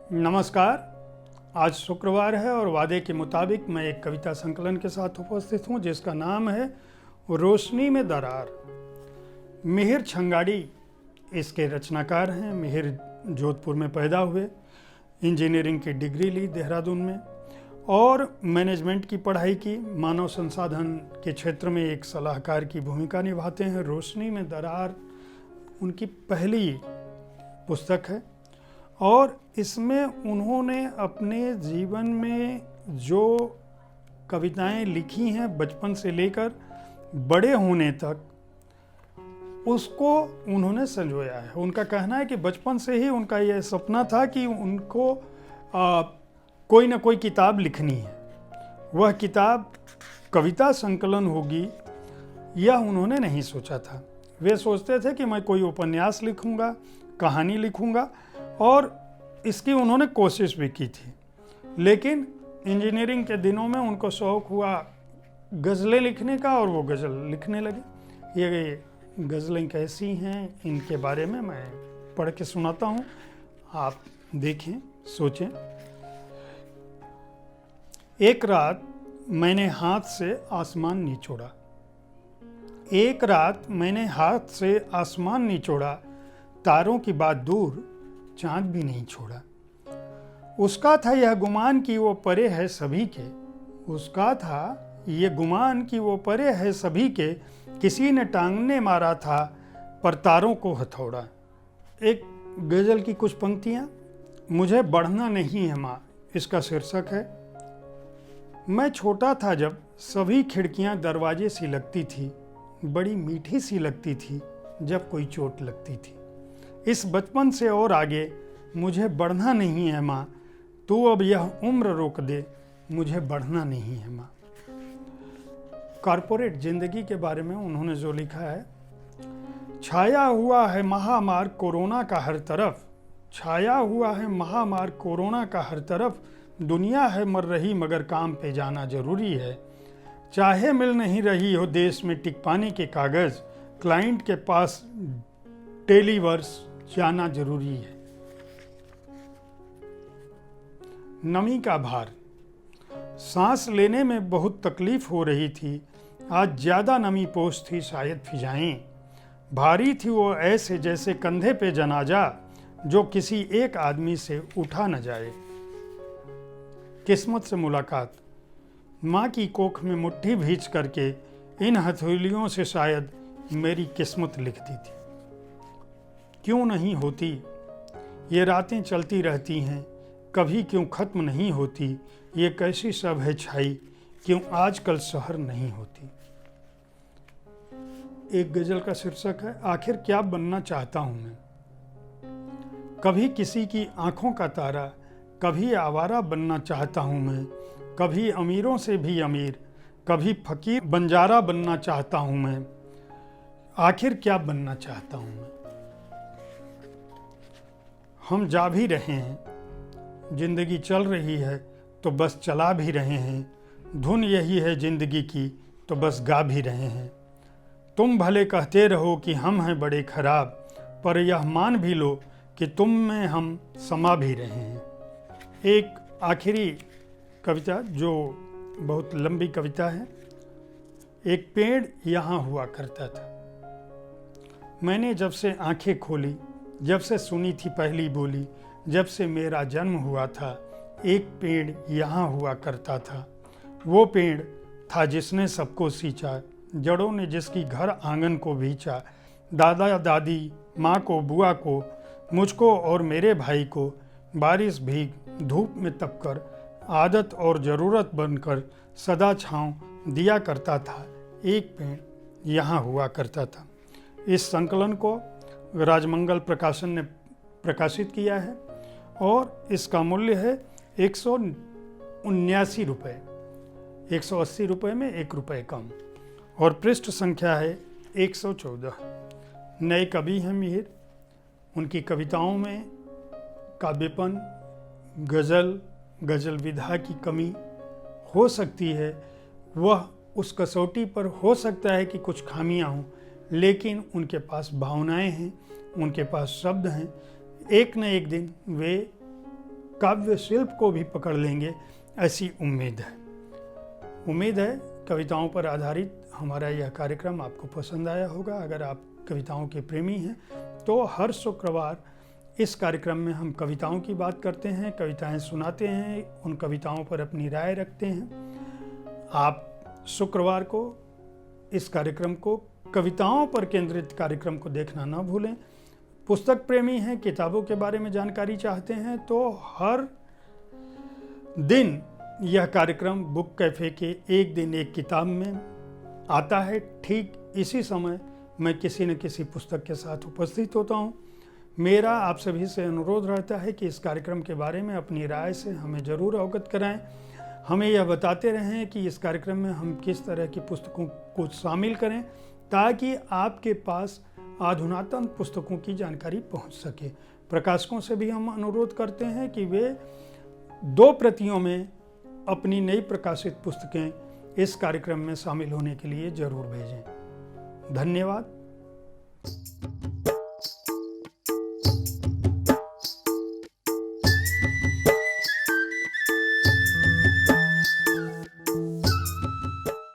नमस्कार। आज शुक्रवार है और वादे के मुताबिक मैं एक कविता संकलन के साथ उपस्थित हूँ जिसका नाम है रोशनी में दरार। मिहिर छंगाड़ी इसके रचनाकार हैं। मिहिर जोधपुर में पैदा हुए, इंजीनियरिंग की डिग्री ली देहरादून में और मैनेजमेंट की पढ़ाई की। मानव संसाधन के क्षेत्र में एक सलाहकार की भूमिका निभाते हैं। रोशनी में दरार उनकी पहली पुस्तक है और इसमें उन्होंने अपने जीवन में जो कविताएं लिखी हैं बचपन से लेकर बड़े होने तक उसको उन्होंने संजोया है। उनका कहना है कि बचपन से ही उनका यह सपना था कि उनको कोई ना कोई किताब लिखनी है। वह किताब कविता संकलन होगी यह उन्होंने नहीं सोचा था। वे सोचते थे कि मैं कोई उपन्यास लिखूंगा, कहानी लिखूंगा और इसकी उन्होंने कोशिश भी की थी। लेकिन इंजीनियरिंग के दिनों में उनको शौक़ हुआ गज़लें लिखने का और वो गज़ल लिखने लगे। ये गज़लें कैसी हैं इनके बारे में मैं पढ़ के सुनाता हूँ, आप देखें, सोचें। एक रात मैंने हाथ से आसमान निचोड़ा, एक रात मैंने हाथ से आसमान निचोड़ा, तारों की बात दूर चांद भी नहीं छोड़ा। उसका था यह गुमान कि वो परे है सभी के, उसका था ये गुमान कि वो परे है सभी के, किसी ने टांगने मारा था पर तारों को हथौड़ा। एक गज़ल की कुछ पंक्तियाँ। मुझे बढ़ना नहीं है माँ, इसका शीर्षक है। मैं छोटा था जब सभी खिड़कियाँ दरवाजे सी लगती थी, बड़ी मीठी सी लगती थी जब कोई चोट लगती थी। इस बचपन से और आगे मुझे बढ़ना नहीं है माँ, तू अब यह उम्र रोक दे, मुझे बढ़ना नहीं है माँ। कॉरपोरेट जिंदगी के बारे में उन्होंने जो लिखा है, छाया हुआ है महामार कोरोना का हर तरफ, छाया हुआ है महामार कोरोना का हर तरफ, दुनिया है मर रही मगर काम पे जाना जरूरी है। चाहे मिल नहीं रही हो देश में टिक पाने के कागज़, क्लाइंट के पास टेलीवर्स जाना जरूरी है। नमी का भार। सांस लेने में बहुत तकलीफ हो रही थी, आज ज़्यादा नमी पोष थी शायद फिजाएं। भारी थी वो ऐसे जैसे कंधे पे जनाजा, जो किसी एक आदमी से उठा न जाए। किस्मत से मुलाकात। माँ की कोख में मुट्ठी भींच करके इन हथेलियों से शायद मेरी किस्मत लिखती थी। क्यों नहीं होती ये रातें चलती रहती हैं, कभी क्यों ख़त्म नहीं होती, ये कैसी सब है छाई, क्यों आजकल शहर नहीं होती। एक गज़ल का शीर्षक है, आखिर क्या बनना चाहता हूँ मैं। कभी किसी की आँखों का तारा, कभी आवारा बनना चाहता हूँ मैं, कभी अमीरों से भी अमीर, कभी फ़कीर बंजारा बनना चाहता हूँ मैं। आखिर क्या बनना चाहता हूँ मैं। हम जा भी रहे हैं, जिंदगी चल रही है तो बस चला भी रहे हैं, धुन यही है जिंदगी की तो बस गा भी रहे हैं। तुम भले कहते रहो कि हम हैं बड़े खराब, पर यह मान भी लो कि तुम में हम समा भी रहे हैं। एक आखिरी कविता जो बहुत लंबी कविता है। एक पेड़ यहाँ हुआ करता था, मैंने जब से आंखें खोली, जब से सुनी थी पहली बोली, जब से मेरा जन्म हुआ था, एक पेड़ यहाँ हुआ करता था। वो पेड़ था जिसने सबको सींचा, जड़ों ने जिसकी घर आंगन को भींचा। दादा दादी, माँ को, बुआ को, मुझको और मेरे भाई को, बारिश भीग धूप में तपकर, आदत और ज़रूरत बनकर सदा छाँव दिया करता था। एक पेड़ यहाँ हुआ करता था। इस संकलन को राजमंगल प्रकाशन ने प्रकाशित किया है और इसका मूल्य है 179 रुपये, 180 रुपये में 1 रुपये कम, और पृष्ठ संख्या है 114। नए कवि हैं मिहिर। उनकी कविताओं में काव्यपन, गज़ल विधा की कमी हो सकती है, वह उस कसौटी पर हो सकता है कि कुछ खामियां हों, लेकिन उनके पास भावनाएं हैं, उनके पास शब्द हैं। एक न एक दिन वे काव्य शिल्प को भी पकड़ लेंगे, ऐसी उम्मीद है। कविताओं पर आधारित हमारा यह कार्यक्रम आपको पसंद आया होगा। अगर आप कविताओं के प्रेमी हैं तो हर शुक्रवार इस कार्यक्रम में हम कविताओं की बात करते हैं, कविताएं सुनाते हैं, उन कविताओं पर अपनी राय रखते हैं। आप शुक्रवार को इस कार्यक्रम को, कविताओं पर केंद्रित कार्यक्रम को देखना ना भूलें। पुस्तक प्रेमी हैं, किताबों के बारे में जानकारी चाहते हैं तो हर दिन यह कार्यक्रम बुक कैफ़े के एक दिन एक किताब में आता है। ठीक इसी समय मैं किसी न किसी पुस्तक के साथ उपस्थित होता हूँ। मेरा आप सभी से अनुरोध रहता है कि इस कार्यक्रम के बारे में अपनी राय से हमें ज़रूर अवगत कराएं। हमें यह बताते रहें कि इस कार्यक्रम में हम किस तरह की पुस्तकों को शामिल करें ताकि आपके पास अधुनातन पुस्तकों की जानकारी पहुंच सके। प्रकाशकों से भी हम अनुरोध करते हैं कि वे 2 प्रतियों में अपनी नई प्रकाशित पुस्तकें इस कार्यक्रम में शामिल होने के लिए ज़रूर भेजें। धन्यवाद।